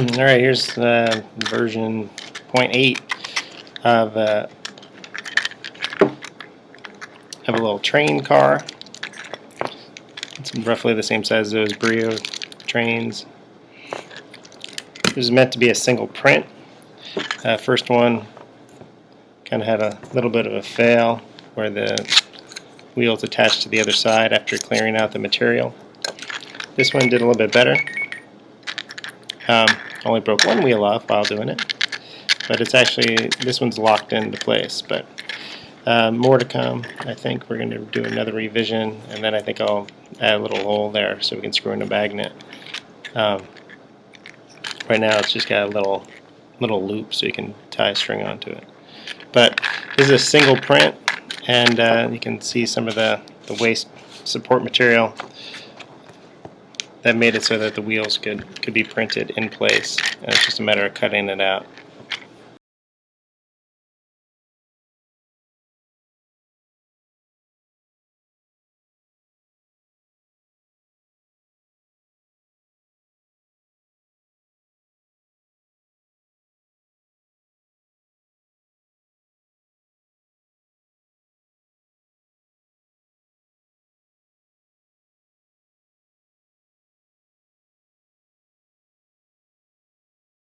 Alright, here's version 0.8 of a little train car. It's roughly the same size as those Brio trains. This is meant to be a single print. First one kind of had a little bit of a fail where the wheels attached to the other side after clearing out the material. This one did a little bit better. Only broke one wheel off while doing it, but it's actually, this one's locked into place. But more to come. I think we're going to do another revision, and then I think I'll add a little hole there so we can screw in a magnet. Right now it's just got a little loop so you can tie a string onto it. But this is a single print, and you can see some of the waste support material that made it so that the wheels could be printed in place. And it's just a matter of cutting it out.